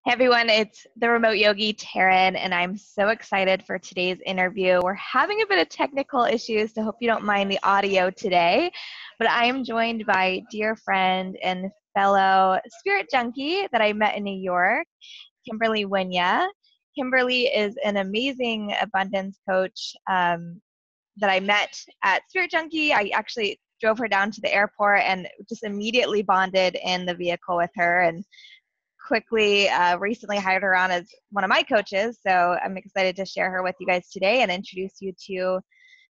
Hey everyone, it's the remote yogi Taryn, and I'm so excited for today's interview. We're having a bit of technical issues, so hope you don't mind the audio today. But I am joined by dear friend and fellow spirit junkie that I met in New York, Kimberly Winya. Kimberly is an amazing abundance coach that I met at Spirit Junkie. I actually drove her down to the airport and just immediately bonded in the vehicle with her, and quickly recently hired her on as one of my coaches. So I'm excited to share her with you guys today and introduce you to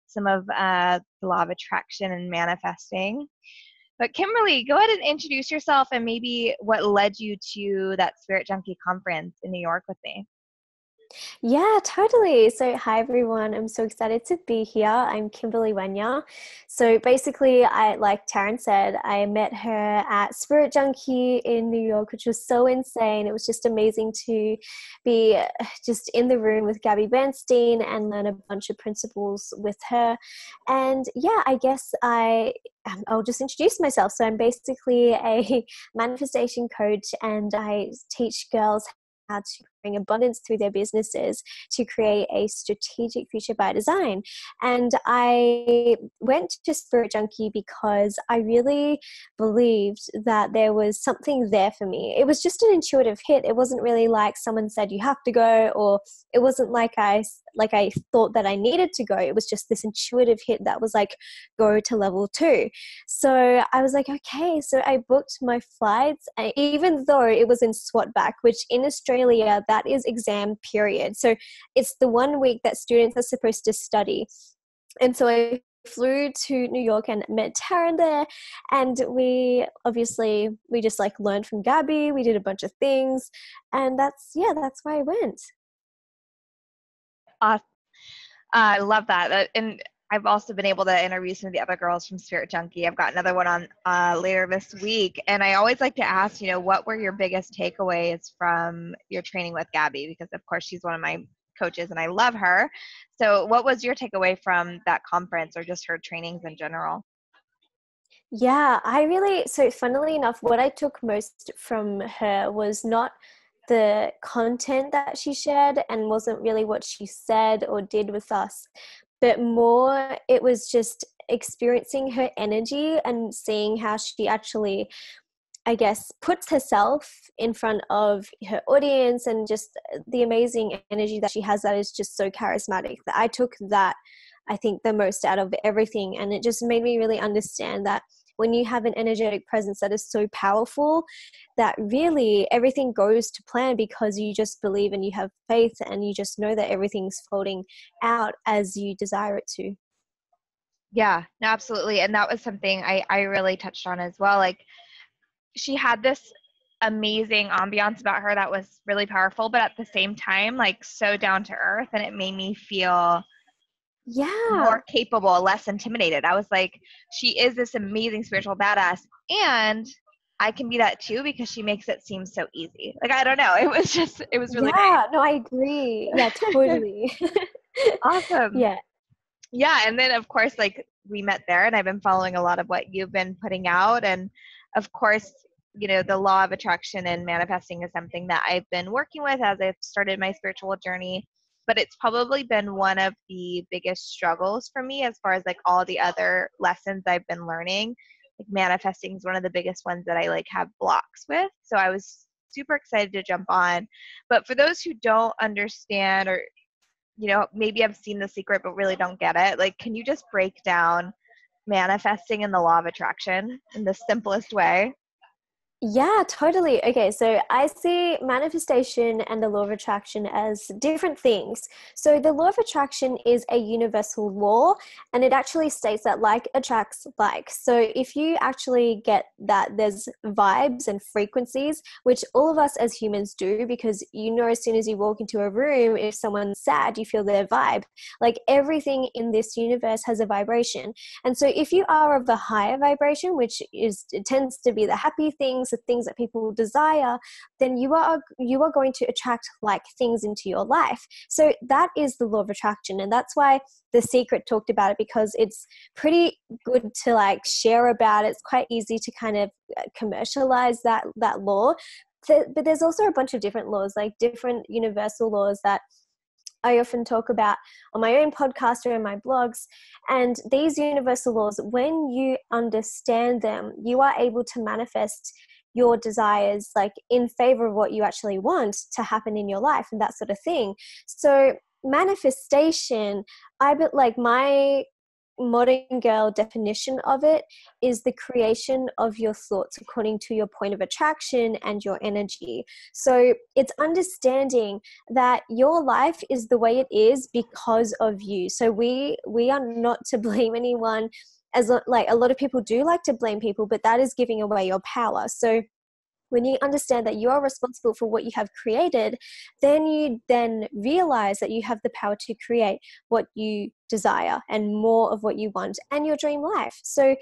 some of the law of attraction and manifesting. But Kimberly, go ahead and introduce yourself and maybe what led you to that Spirit Junkie conference in New York with me. Yeah, totally. So, hi everyone. I'm so excited to be here. I'm Kimberly Wenya. So, basically, like Taryn said, I met her at Spirit Junkie in New York, which was so insane. It was just amazing to be just in the room with Gabby Bernstein and learn a bunch of principles with her. And yeah, I guess I'll just introduce myself. So, I'm basically a manifestation coach, and I teach girls how to bring abundance through their businesses to create a strategic future by design. And I went to Spirit Junkie because I really believed that there was something there for me. It was just an intuitive hit. It wasn't really like someone said you have to go, or it wasn't like I thought that I needed to go. It was just this intuitive hit that was like, go to level 2. So I was like, okay. So I booked my flights, even though it was in SWATback, which in Australia, that is exam period. So it's the 1 week that students are supposed to study. And so I flew to New York and met Taryn there, and we just like learned from Gabby. We did a bunch of things, and that's why I went. Awesome. I love that. And I've also been able to interview some of the other girls from Spirit Junkie. I've got another one on later this week. And I always like to ask, what were your biggest takeaways from your training with Gabby? Because, of course, she's one of my coaches and I love her. So what was your takeaway from that conference or just her trainings in general? Yeah, so funnily enough, what I took most from her was not the content that she shared and wasn't really what she said or did with us, but more it was just experiencing her energy and seeing how she actually, I guess, puts herself in front of her audience, and just the amazing energy that she has that is just so charismatic. That I took that, I think, the most out of everything. And it just made me really understand that when you have an energetic presence that is so powerful, that really everything goes to plan because you just believe and you have faith and you just know that everything's folding out as you desire it to. Yeah, no, absolutely. And that was something I really touched on as well. Like, she had this amazing ambiance about her that was really powerful, but at the same time, like, so down to earth, and it made me feel Yeah. more capable, less intimidated. I was like, she is this amazing spiritual badass, and I can be that too because she makes it seem so easy. Like, I don't know. It was really Yeah. No, I agree. Yeah, nice. totally. Awesome. Yeah. Yeah. And then, of course, like, we met there, and I've been following a lot of what you've been putting out. And of course, the law of attraction and manifesting is something that I've been working with as I've started my spiritual journey. But it's probably been one of the biggest struggles for me as far as like all the other lessons I've been learning. Like, manifesting is one of the biggest ones that I like have blocks with. So I was super excited to jump on. But for those who don't understand, or maybe I've seen The Secret but really don't get it, like, can you just break down manifesting and the law of attraction in the simplest way? Yeah, totally. Okay, so I see manifestation and the law of attraction as different things. So the law of attraction is a universal law, and it actually states that like attracts like. So if you actually get that there's vibes and frequencies, which all of us as humans do, because as soon as you walk into a room, if someone's sad, you feel their vibe. Like everything in this universe has a vibration. And so if you are of a higher vibration, which it tends to be the happy things, the things that people desire, then you are going to attract like things into your life. So that is the law of attraction. And that's why The Secret talked about it, because it's pretty good to like share about. It's quite easy to kind of commercialize that law. but there's also a bunch of different laws, like different universal laws that I often talk about on my own podcast or in my blogs. And these universal laws, when you understand them, you are able to manifest your desires like in favor of what you actually want to happen in your life and that sort of thing. So manifestation, my modern girl definition of it is the creation of your thoughts according to your point of attraction and your energy. So it's understanding that your life is the way it is because of you. So we are not to blame anyone, like a lot of people do like to blame people, but that is giving away your power. So when you understand that you are responsible for what you have created, then you then realize that you have the power to create what you desire and more of what you want and your dream life. So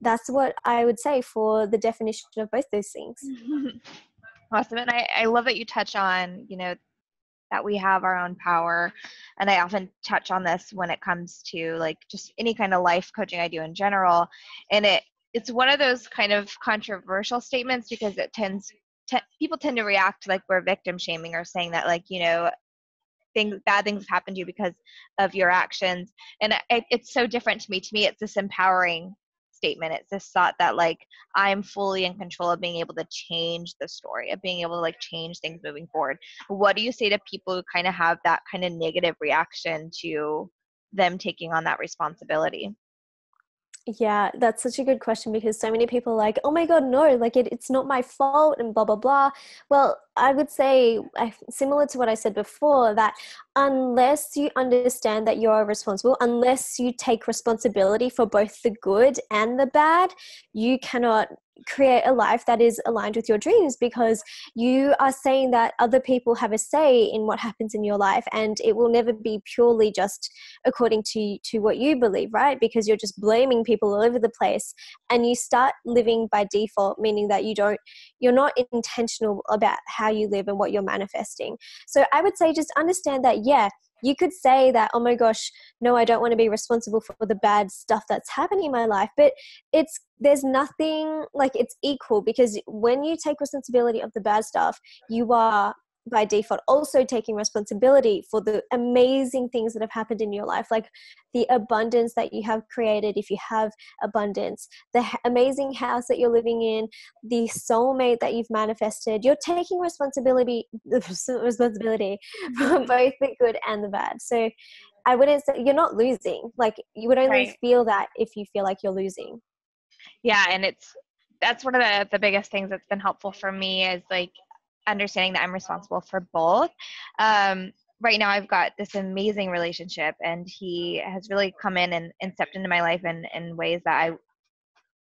that's what I would say for the definition of both those things. Awesome. And I love that you touch on, that we have our own power. And I often touch on this when it comes to like just any kind of life coaching I do in general. And it's one of those kind of controversial statements because people tend to react like we're victim shaming or saying that like, bad things happen to you because of your actions. And it's so different to me. To me, it's this empowering statement. It's this thought that like I'm fully in control of being able to change the story, of being able to like change things moving forward. What do you say to people who kind of have that kind of negative reaction to them taking on that responsibility? Yeah, that's such a good question because so many people are like, oh my God, no, like it's not my fault and blah, blah, blah. Well, I would say similar to what I said before, that unless you understand that you're responsible, unless you take responsibility for both the good and the bad, you cannot create a life that is aligned with your dreams, because you are saying that other people have a say in what happens in your life, and it will never be purely just according to what you believe, right? Because you're just blaming people all over the place, and you start living by default, meaning that you're not intentional about how you live and what you're manifesting. So I would say just understand that, yeah, you could say that, oh my gosh, no, I don't want to be responsible for the bad stuff that's happening in my life. But there's nothing like it's equal, because when you take responsibility of the bad stuff, you are by default also taking responsibility for the amazing things that have happened in your life, like the abundance that you have created if you have abundance, the amazing house that you're living in, the soulmate that you've manifested. You're taking responsibility for both the good and the bad. So I wouldn't say you're not losing. Like you would only feel that if you feel like you're losing. Yeah, and that's one of the biggest things that's been helpful for me is like understanding that I'm responsible for both. Right now I've got this amazing relationship, and he has really come in and stepped into my life in ways that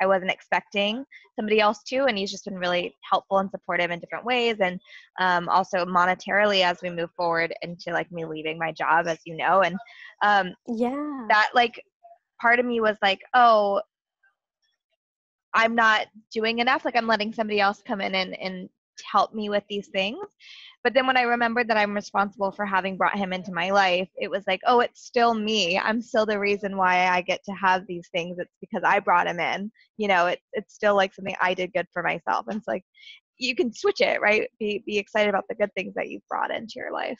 I wasn't expecting somebody else to, and he's just been really helpful and supportive in different ways. And also monetarily as we move forward into like me leaving my job, as you know. And that like part of me was like, oh, I'm not doing enough. Like I'm letting somebody else come in and help me with these things. But then when I remembered that I'm responsible for having brought him into my life, it was like, oh, it's still me. I'm still the reason why I get to have these things. It's because I brought him in. It's still like something I did good for myself. And it's like, you can switch it, right? Be excited about the good things that you've brought into your life.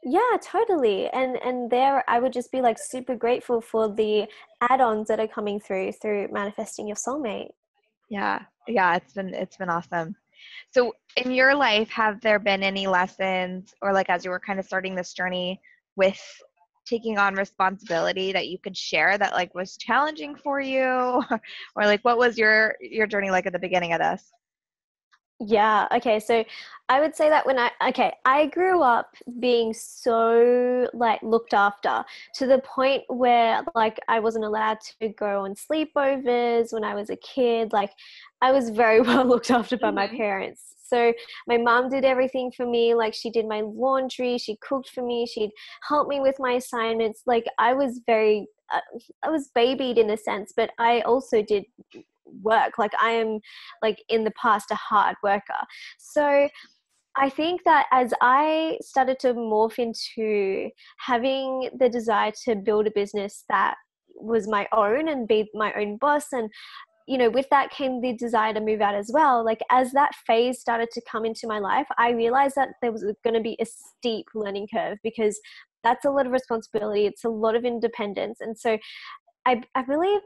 Yeah, totally. And there I would just be like super grateful for the add-ons that are coming through manifesting your soulmate. Yeah. Yeah, it's been awesome. So in your life, have there been any lessons, or like as you were kind of starting this journey with taking on responsibility, that you could share that like was challenging for you? Or like what was your journey like at the beginning of this? Yeah. Okay. So I would say that I grew up being so like looked after, to the point where like I wasn't allowed to go on sleepovers when I was a kid. Like I was very well looked after by my parents. So my mom did everything for me. Like she did my laundry, she cooked for me, she'd help me with my assignments. Like I was I was babied in a sense, but I also did work. Like I am like in the past a hard worker. So I think that as I started to morph into having the desire to build a business that was my own and be my own boss, and with that came the desire to move out as well. Like as that phase started to come into my life, I realized that there was going to be a steep learning curve, because that's a lot of responsibility. It's a lot of independence. And so I believe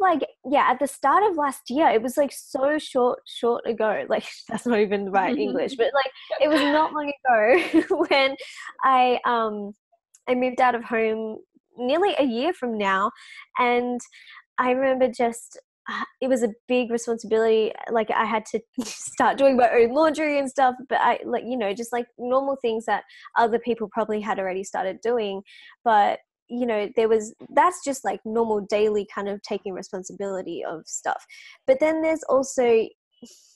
at the start of last year, it was like so short ago, like that's not even the right English, but like it was not long ago when I moved out of home nearly a year from now. And I remember it was a big responsibility. Like I had to start doing my own laundry and stuff, but I just like normal things that other people probably had already started doing. But that's just like normal daily kind of taking responsibility of stuff. But then there's also,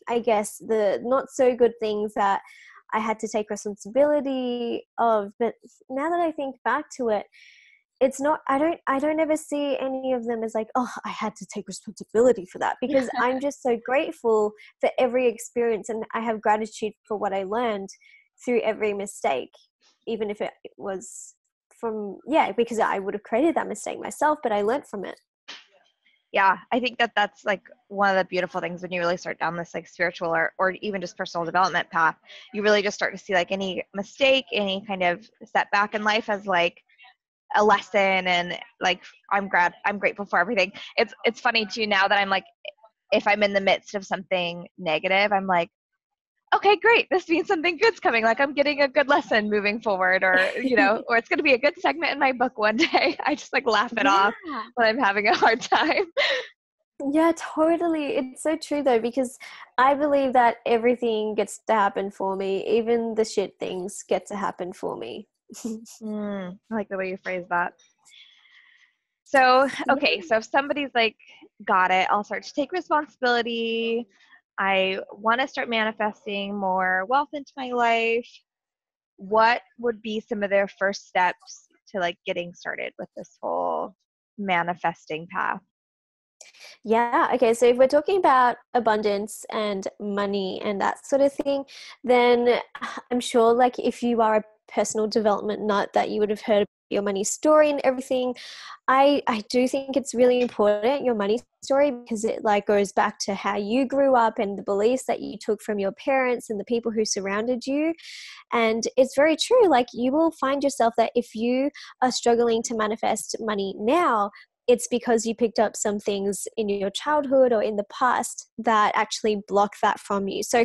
I guess, the not so good things that I had to take responsibility of. But now that I think back to it, it's not, I don't ever see any of them as like, oh, I had to take responsibility for that, because I'm just so grateful for every experience, and I have gratitude for what I learned through every mistake, even if it was because I would have created that mistake myself, but I learned from it. Yeah, I think that's like one of the beautiful things when you really start down this like spiritual or even just personal development path. You really just start to see like any mistake, any kind of setback in life as like a lesson, and like I'm grateful for everything. It's funny too, now that I'm like, if I'm in the midst of something negative, I'm like, okay, great, this means something good's coming. Like I'm getting a good lesson moving forward, or or it's going to be a good segment in my book one day. I just like laugh it off when I'm having a hard time. Yeah, totally. It's so true though, because I believe that everything gets to happen for me. Even the shit things get to happen for me. I like the way you phrase that. So, okay, so if somebody's like, got it, I'll start to take responsibility, I want to start manifesting more wealth into my life, what would be some of their first steps to like getting started with this whole manifesting path? Yeah. Okay. So if we're talking about abundance and money and that sort of thing, then I'm sure like if you are a personal development nut, that you would have heard your money story and everything. I do think it's really important, your money story, because it like goes back to how you grew up and the beliefs that you took from your parents and the people who surrounded you. And it's very true. Like you will find yourself that if you are struggling to manifest money now, it's because you picked up some things in your childhood or in the past that actually block that from you. So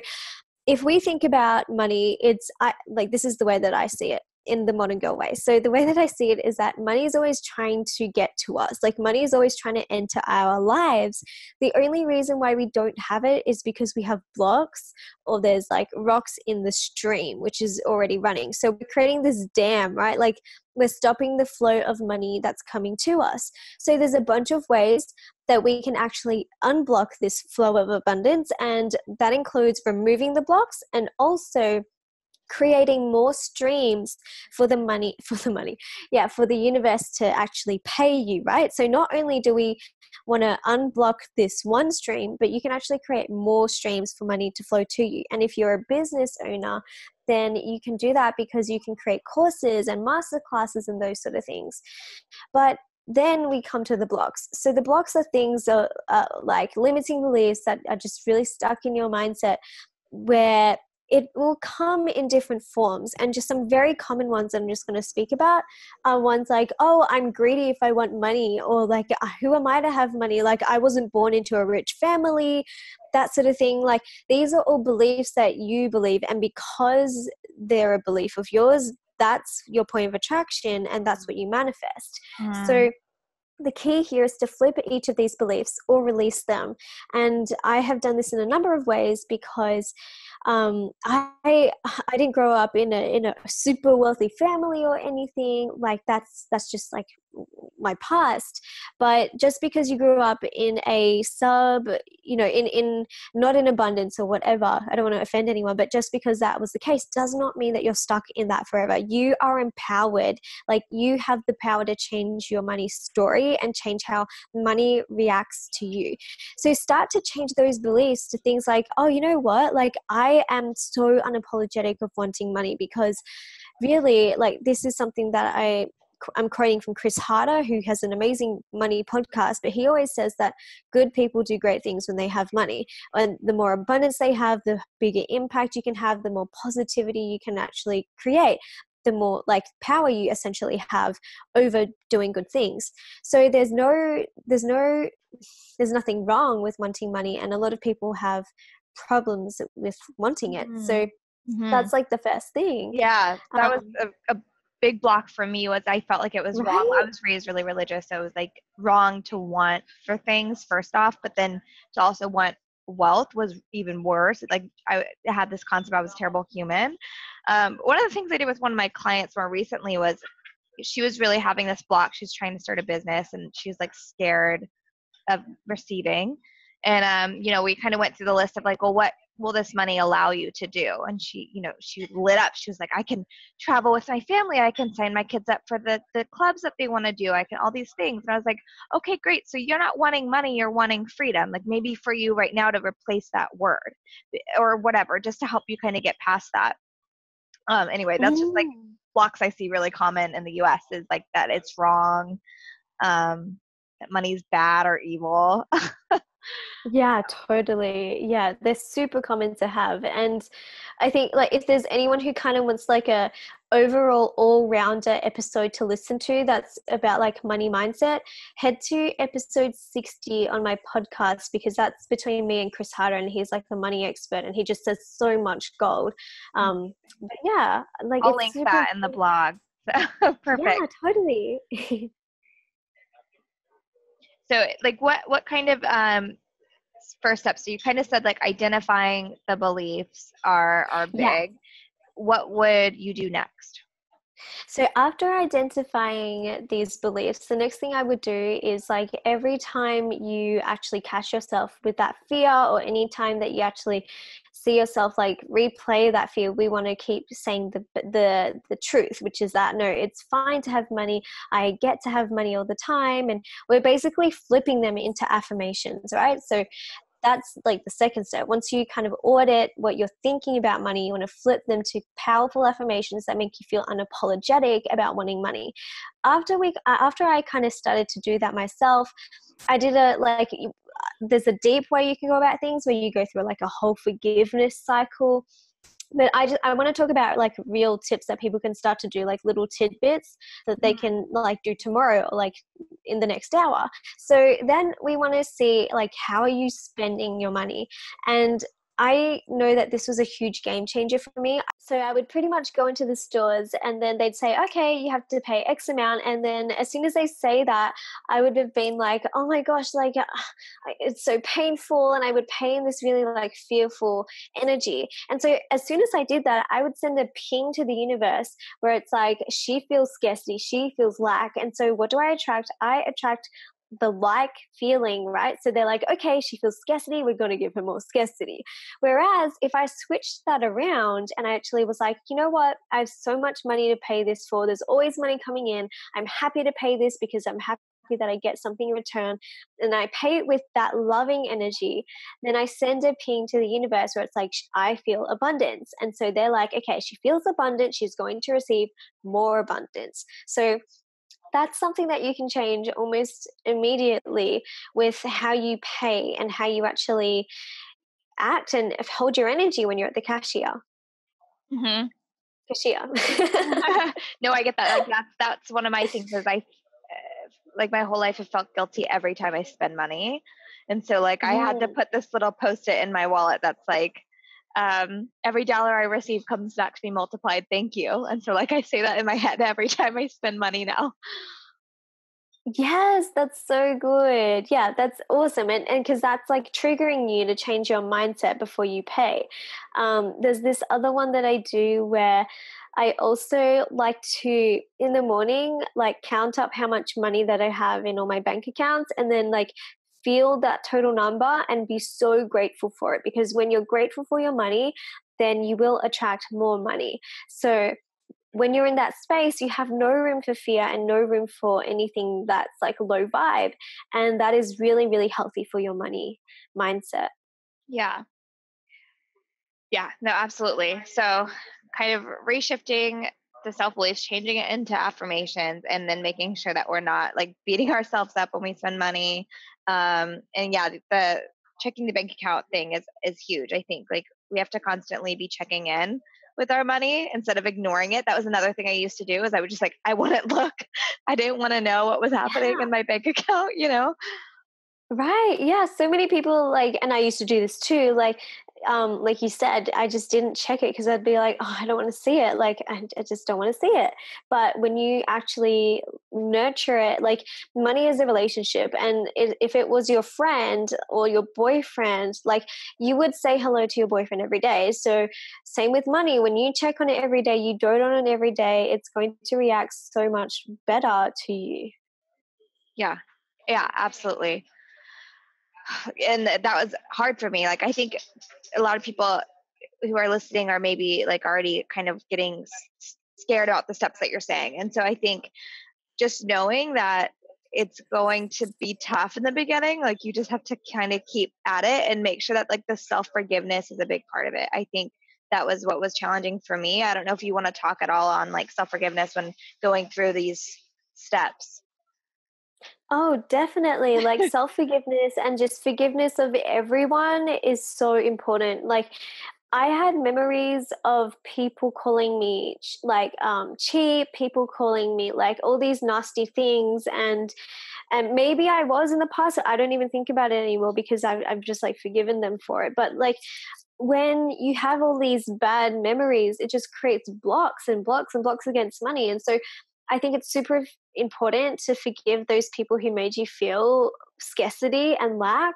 if we think about money, this is the way that I see it in the modern girl way. So the way that I see it is that money is always trying to get to us. Like money is always trying to enter our lives. The only reason why we don't have it is because we have blocks, or there's like rocks in the stream, which is already running. So we're creating this dam, right? Like we're stopping the flow of money that's coming to us. So there's a bunch of ways that we can actually unblock this flow of abundance. And that includes removing the blocks and also creating more streams for the universe to actually pay you, right? So not only do we want to unblock this one stream, but you can actually create more streams for money to flow to you. And if you're a business owner, then you can do that because you can create courses and master classes and those sort of things. But then we come to the blocks. So the blocks are things like limiting beliefs that are just really stuck in your mindset, where it will come in different forms. And just some very common ones I'm just going to speak about are ones like, oh, I'm greedy if I want money, or like, who am I to have money? Like I wasn't born into a rich family, that sort of thing. Like these are all beliefs that you believe, and because they're a belief of yours, that's your point of attraction and that's what you manifest. So the key here is to flip each of these beliefs or release them. And I have done this in a number of ways, because I didn't grow up in a super wealthy family or anything like that's just like my past. But just because you grew up in a in not in abundance or whatever, I don't want to offend anyone, but just because that was the case does not mean that you're stuck in that forever. You are empowered. Like you have the power to change your money story and change how money reacts to you. So start to change those beliefs to things like, oh, you know what? Like I am so unapologetic of wanting money, because really like this is something that I I'm quoting from Chris Harder, who has an amazing money podcast, but he always says that good people do great things when they have money. And the more abundance they have, the bigger impact you can have, the more positivity you can actually create, the more like power you essentially have over doing good things. So there's nothing wrong with wanting money, and a lot of people have problems with wanting it. So Mm-hmm. that's like the first thing. Yeah, that was a big block for me. Was I felt like it was wrong. Right? I was raised really religious, so it was like wrong to want for things first off, but then to also want wealth was even worse. Like I had this concept I was a terrible human. One of the things I did with one of my clients more recently was she was really having this block. She's trying to start a business and she's like scared of receiving. And we kind of went through the list of like, well, what will this money allow you to do? And she lit up. She was like, I can travel with my family. I can sign my kids up for the clubs that they want to do. I can all these things. And I was like, okay, great. So you're not wanting money, you're wanting freedom. Like maybe for you right now to replace that word or whatever, just to help you kind of get past that. Anyway, that's just like blocks I see really common in the US is like that it's wrong. That money's bad or evil. Yeah, totally. Yeah, they're super common to have. And I think like if there's anyone who kind of wants like a overall all-rounder episode to listen to that's about like money mindset, head to episode 60 on my podcast, because that's between me and Chris Harder, and he's like the money expert and he just says so much gold. But yeah, like I'll it's link super that in the blog. So, perfect. Yeah, totally. So like what kind of first steps? So you kind of said like identifying the beliefs are Yeah. big. What would you do next? So after identifying these beliefs, the next thing I would do is like every time you actually catch yourself with that fear, or any time that you actually see yourself like replay that fear, we want to keep saying the truth, which is that no, it's fine to have money. I get to have money all the time, and we're basically flipping them into affirmations, right? So that's like the second step. Once you kind of audit what you're thinking about money, you want to flip them to powerful affirmations that make you feel unapologetic about wanting money. After I kind of started to do that myself, I did there's a deep way you can go about things where you go through like a whole forgiveness cycle. But I want to talk about like real tips that people can start to do, like little tidbits that they can like do tomorrow or like in the next hour. So then we want to see like, how are you spending your money? And I know that this was a huge game changer for me. So I would pretty much go into the stores and then they'd say, okay, you have to pay X amount. And then as soon as they say that, I would have been like, oh my gosh, like it's so painful. And I would pay in this really like fearful energy. And so as soon as I did that, I would send a ping to the universe where it's like, she feels scarcity, she feels lack. And so what do I attract? I attract the like feeling, right? So they're like, okay, she feels scarcity, we're going to give her more scarcity. Whereas if I switched that around and I actually was like, you know what, I have so much money to pay this for, there's always money coming in, I'm happy to pay this because I'm happy that I get something in return, and I pay it with that loving energy, then I send a ping to the universe where it's like, I feel abundance. And so they're like, okay, she feels abundant, she's going to receive more abundance. So that's something that you can change almost immediately with how you pay and how you actually act and hold your energy when you're at the cashier. Mm-hmm. Cashier. No, I get that. Like that's one of my things is I like my whole life I felt guilty every time I spend money. And so like I had to put this little post-it in my wallet that's like, every dollar I receive comes back to me multiplied. Thank you. And so like I say that in my head every time I spend money now. Yes, that's so good. Yeah, that's awesome. And because that's like triggering you to change your mindset before you pay. There's this other one that I do where I also like to, in the morning, like count up how much money that I have in all my bank accounts, and then like feel that total number and be so grateful for it. Because when you're grateful for your money, then you will attract more money. So when you're in that space, you have no room for fear and no room for anything that's like low vibe. And that is really, really healthy for your money mindset. Yeah. Yeah, no, absolutely. So kind of reshifting the self-beliefs, changing it into affirmations, and then making sure that we're not like beating ourselves up when we spend money. And yeah, the checking the bank account thing is huge. I think like we have to constantly be checking in with our money instead of ignoring it. That was another thing I used to do is I would just like, I wouldn't look. I didn't want to know what was happening in my bank account, you know? Right. Yeah. So many people like, and I used to do this too. Like you said, I just didn't check it because I'd be like, oh, I don't want to see it. Like, I just don't want to see it. But when you actually nurture it, like money is a relationship. And if it was your friend or your boyfriend, like you would say hello to your boyfriend every day. So same with money. When you check on it every day, you dote on it every day, it's going to react so much better to you. Yeah. Yeah, absolutely. And that was hard for me. Like, I think a lot of people who are listening are maybe like already kind of getting scared about the steps that you're saying. And so I think just knowing that it's going to be tough in the beginning, like you just have to kind of keep at it and make sure that like the self-forgiveness is a big part of it. I think that was what was challenging for me. I don't know if you want to talk at all on like self-forgiveness when going through these steps. Oh, definitely. Like self forgiveness and just forgiveness of everyone is so important. Like, I had memories of people calling me cheap, people calling me like all these nasty things, and maybe I was in the past. I don't even think about it anymore because I've just like forgiven them for it. But like when you have all these bad memories, it just creates blocks and blocks and blocks against money. And so I think it's super important to forgive those people who made you feel scarcity and lack.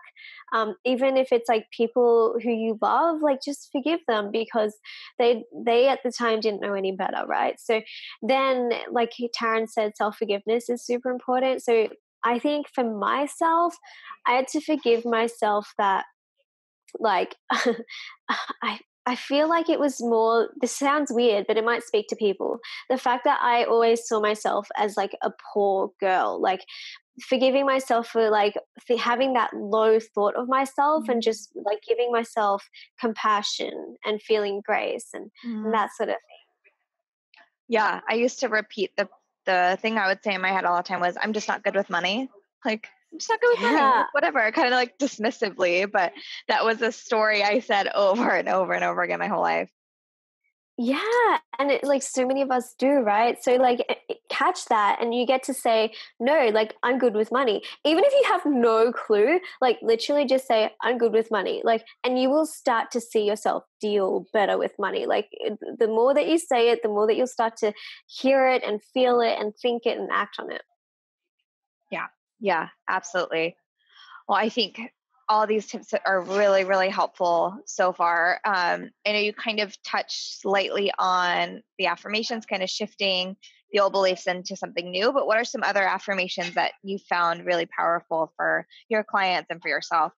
Even if it's like people who you love, like just forgive them because they at the time didn't know any better, right? So then, like Taryn said, self forgiveness is super important. So I think for myself, I had to forgive myself that like I feel like it was more, this sounds weird, but it might speak to people. The fact that I always saw myself as like a poor girl, like forgiving myself for like having that low thought of myself and just like giving myself compassion and feeling grace and Mhm. that sort of Yeah, I used to repeat the thing I would say in my head all the time was, "I'm just not good with money." Like, "I'm just not good with thing. money." Yeah. Like, whatever, kind of like dismissively, but that was a story I said over and over and over again my whole life. Yeah, and it, like so many of us do, right? So like catch that and you get to say, "No, like I'm good with money." Even if you have no clue, like literally just say, "I'm good with money." Like and you will start to see yourself deal better with money. Like the more that you say it, the more that you'll start to hear it and feel it and think it and act on it. Yeah. Yeah, absolutely. Well, I think all these tips are really, really helpful so far. I know you kind of touched slightly on the affirmations, kind of shifting the old beliefs into something new, but what are some other affirmations that you found really powerful for your clients and for yourself?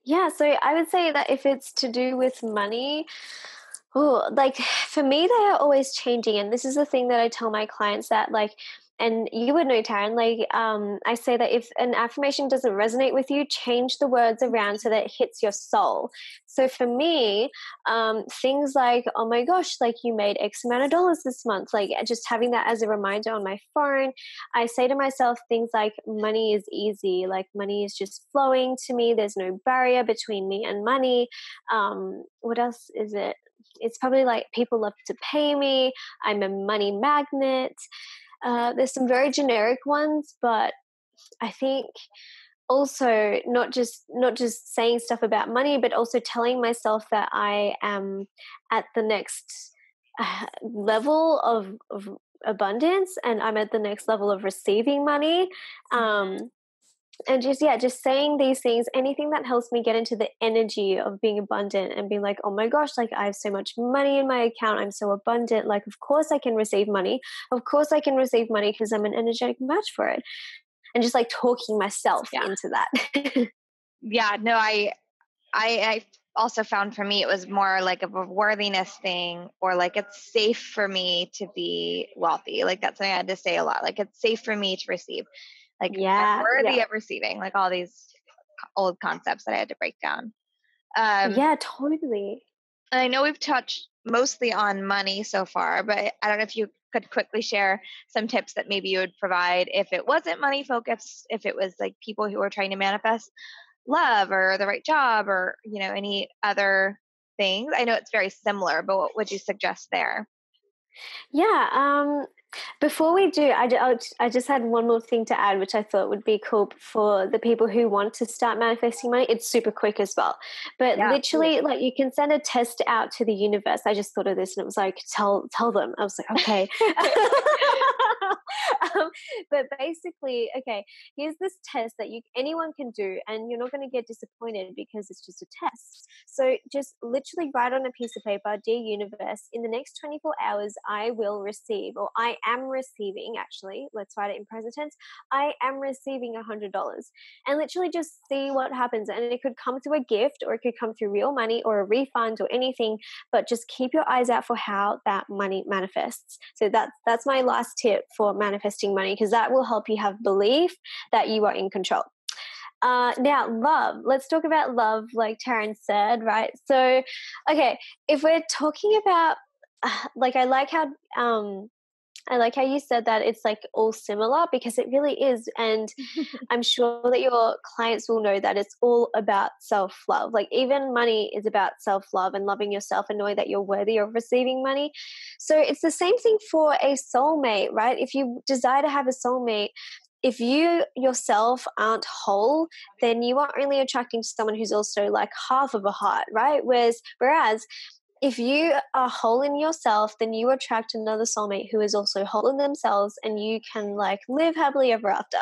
Yeah, so I would say that if it's to do with money, oh, like for me, they are always changing. And this is the thing that I tell my clients that, like, and you would know, Taryn, like, I say that if an affirmation doesn't resonate with you, change the words around so that it hits your soul. So for me, things like, oh my gosh, like you made X amount of dollars this month, like just having that as a reminder on my phone. I say to myself things like, money is easy, like money is just flowing to me. There's no barrier between me and money. What else is it? It's probably like people love to pay me. I'm a money magnet. There's some very generic ones, but I think also not just saying stuff about money, but also telling myself that I am at the next level of abundance and I'm at the next level of receiving money. Um, and just saying these things, anything that helps me get into the energy of being abundant and being like, oh my gosh, like I have so much money in my account, I'm so abundant, like of course I can receive money, of course I can receive money because I'm an energetic match for it, and just like talking myself Yeah. into that. Yeah, no, I also found for me it was more like of a worthiness thing, or like it's safe for me to be wealthy. Like that's something I had to say a lot. Like it's safe for me to receive. Like I'm Yeah, yeah, worthy of receiving. Like all these old concepts that I had to break down. Um, yeah, totally. And I know we've touched mostly on money so far, but I don't know if you could quickly share some tips that maybe you would provide if it wasn't money focused, if it was like people who are trying to manifest love or the right job or, any other things. I know it's very similar, but what would you suggest there? Yeah. Before we do, I just had one more thing to add, which I thought would be cool for the people who want to start manifesting money. It's super quick as well. But Yeah, please. literally, like you can send a test out to the universe. I just thought of this and it was like, tell them. I was like, okay. um, but basically, okay, here's this test that anyone can do, and you're not going to get disappointed because it's just a test. So just literally write on a piece of paper, dear universe, in the next 24 hours, I will receive, or I am receiving, actually, let's write it in present tense, I am receiving $100. And literally just see what happens. And it could come through a gift, or it could come through real money or a refund or anything, but just keep your eyes out for how that money manifests. So that's my last tip for manifesting money, because that will help you have belief that you are in control. Now, love. Let's talk about love, like Taryn said, right? So, okay, if we're talking about, like, I like how you said that it's like all similar, because it really is. And I'm sure that your clients will know that it's all about self-love. Like even money is about self-love and loving yourself and knowing that you're worthy of receiving money. So it's the same thing for a soulmate, right? If you desire to have a soulmate, if you yourself aren't whole, then you are only attracting to someone who's also like half of a heart, right? Whereas if you are whole in yourself, then you attract another soulmate who is also whole in themselves, and you can like live happily ever after.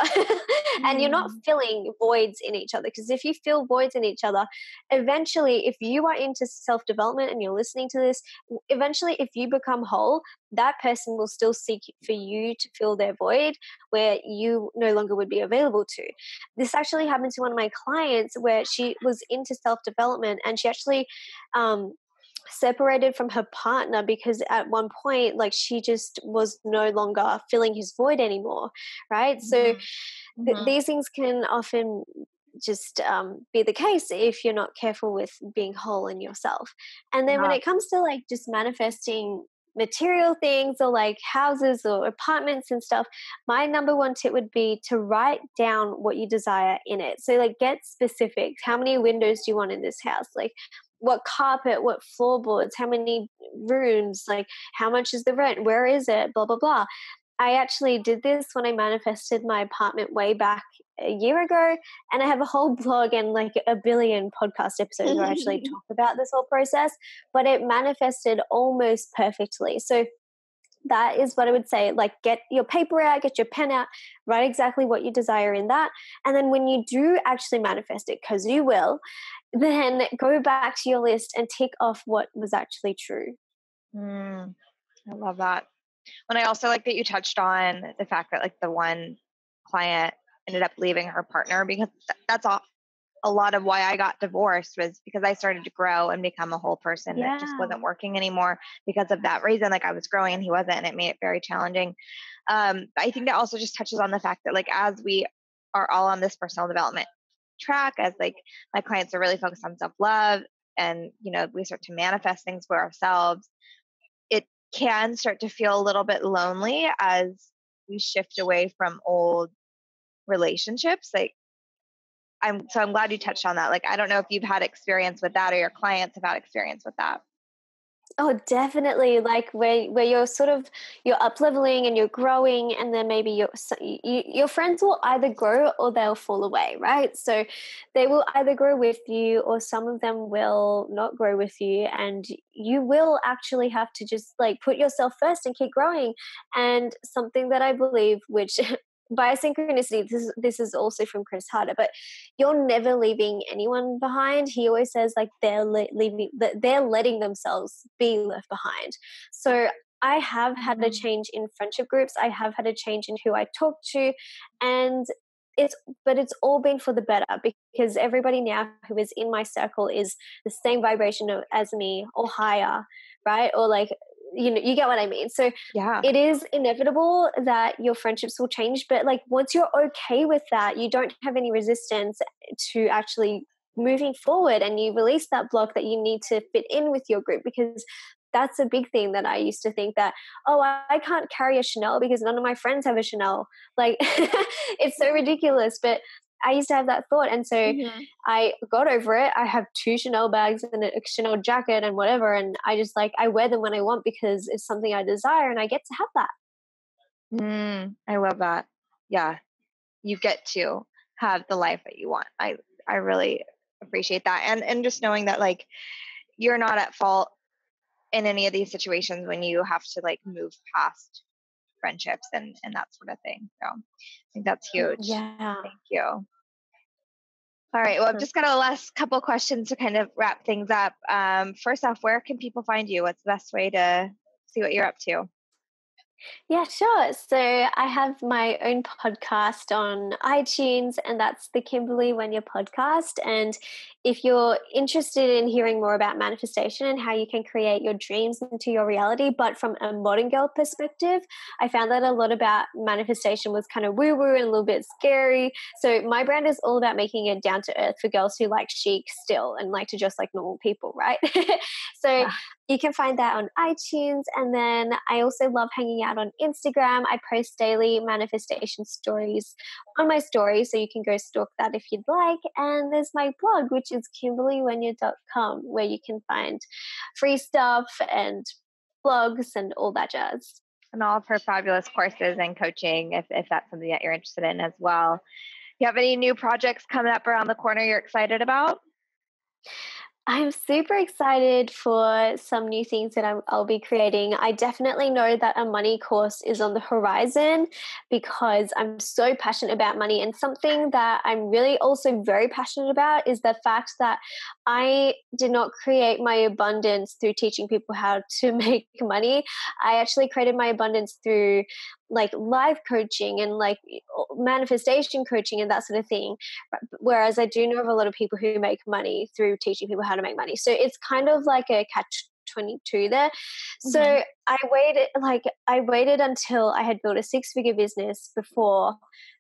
And you're not Mm. filling voids in each other, because if you fill voids in each other, eventually, if you are into self-development and you're listening to this, eventually if you become whole, that person will still seek for you to fill their void where you no longer would be available to. This actually happened to one of my clients where she was into self-development, and she actually separated from her partner because at one point, like, she just was no longer filling his void anymore, right? So Mhm. these things can often just be the case if you're not careful with being whole in yourself. And then when Yeah. it comes to like just manifesting material things or like houses or apartments and stuff, my number one tip would be to write down what you desire in it. So like get specific. How many windows do you want in this house? Like what carpet, what floorboards, how many rooms, like how much is the rent, where is it, blah blah blah. I actually did this when I manifested my apartment way back a year ago, and I have a whole blog and like a billion podcast episodes where I actually talk about this whole process, but it manifested almost perfectly. So that is what I would say. Like, get your paper out, get your pen out, write exactly what you desire in that. And then when you do actually manifest it, because you will, then go back to your list and tick off what was actually true. I love that. And I also like that you touched on the fact that like the one client ended up leaving her partner because that's a lot of why I got divorced, was because I started to grow and become a whole person that just Yeah. wasn't working anymore because of that reason. Like I was growing and he wasn't, and it made it very challenging. I think that also just touches on the fact that like as we are all on this personal development track, as like my clients are really focused on self-love, and we start to manifest things for ourselves, it can start to feel a little bit lonely as we shift away from old relationships. Like I'm glad you touched on that. Like I don't know if you've had experience with that or your clients have had experience with that. Oh, definitely. Like where you're sort of you're up leveling and you're growing, and then maybe your friends will either grow or they'll fall away, right? So they will either grow with you, or some of them will not grow with you, and you will actually have to just like put yourself first and keep growing. And something that I believe, which by synchronicity, this is also from Chris Harder, but you're never leaving anyone behind. He always says like they're letting themselves be left behind. So I have had a Mhm. change in friendship groups. I have had a change in who I talk to, and it's all been for the better, because everybody now who is in my circle is the same vibration as me or higher, right? Or like, you get what I mean. So Yeah. it is inevitable that your friendships will change, but like once you're okay with that, you don't have any resistance to actually moving forward, and you release that block that you need to fit in with your group. Because that's a big thing that I used to think that, oh, I can't carry a Chanel because none of my friends have a Chanel. Like, it's so ridiculous. But I used to have that thought. And so I got over it. I have 2 Chanel bags and a Chanel jacket and whatever. And I just I wear them when I want because it's something I desire and I get to have that. I love that. Yeah. You get to have the life that you want. I really appreciate that. And just knowing that like you're not at fault in any of these situations when you have to like move past friendships and that sort of thing. So I think that's huge. Yeah. Thank you. All right. Well, I've just got a last couple questions to kind of wrap things up. First off, where can people find you? What's the best way to see what you're up to? Yeah, sure. So I have my own podcast on iTunes, and that's the Kimberly Wenya podcast. And if you're interested in hearing more about manifestation and how you can create your dreams into your reality, but from a modern girl perspective, I found that a lot about manifestation was kind of woo-woo and a little bit scary. So my brand is all about making it down to earth for girls who like chic still and like to dress like normal people, right? So you can find that on iTunes. And then I also love hanging out on Instagram. I post daily manifestation stories on my story, so you can go stalk that if you'd like. And there's my blog, which is kimberlywenya.com, where you can find free stuff and blogs and all that jazz. And all of her fabulous courses and coaching, if that's something that you're interested in as well. You have any new projects coming up around the corner you're excited about? I'm super excited for some new things that I'll be creating. I definitely know that a money course is on the horizon because I'm so passionate about money. And something that I'm really also very passionate about is the fact that I did not create my abundance through teaching people how to make money. I actually created my abundance through like life coaching and like manifestation coaching and that sort of thing. Whereas I do know of a lot of people who make money through teaching people how to make money. So it's kind of like a catch-22 there. So I waited until I had built a 6-figure business before,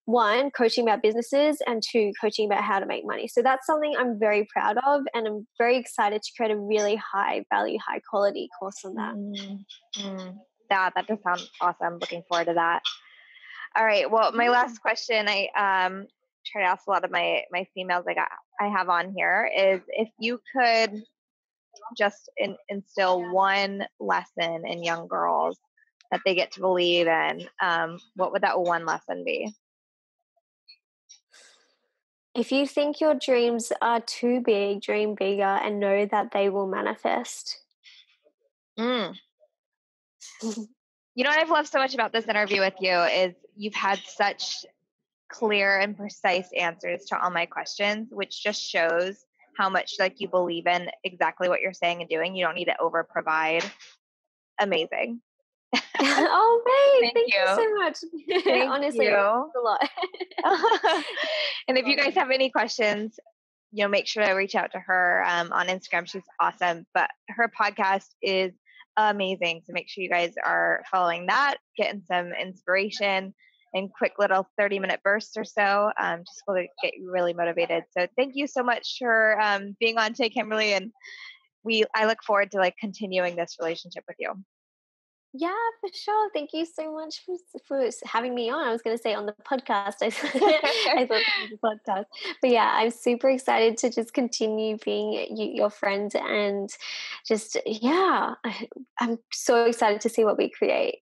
1, coaching about businesses, and 2, coaching about how to make money. So that's something I'm very proud of, and I'm very excited to create a really high value, high quality course on that. That does sound awesome. Looking forward to that. All right. Well, my last question, I try to ask a lot of my females I have on here is if you could just instill one lesson in young girls that they get to believe in, what would that one lesson be? If you think your dreams are too big, dream bigger and know that they will manifest. You know what I've loved so much about this interview with you is you've had such clear and precise answers to all my questions, which just shows how much like you believe in exactly what you're saying and doing. You don't need to over provide. Amazing. Oh, babe, thank you so much. Thank Honestly, you. a lot. And if you guys have any questions, make sure to reach out to her on Instagram. She's awesome. But her podcast is amazing. So make sure you guys are following that, getting some inspiration and quick little 30-minute bursts or so, just to get you really motivated. So thank you so much for being on today, Kimberly. And I look forward to like continuing this relationship with you. Yeah, for sure. Thank you so much for having me on. I was going to say on the podcast. I thought it was a podcast. But yeah, I'm super excited to just continue being your friend and just, I'm so excited to see what we create.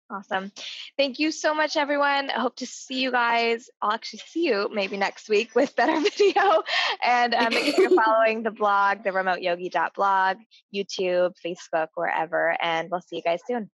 Awesome. Thank you so much, everyone. I hope to see you guys. I'll actually see you maybe next week with better video. And make sure you're following the blog, the remoteyogi.blog, YouTube, Facebook, wherever. And we'll see you guys soon.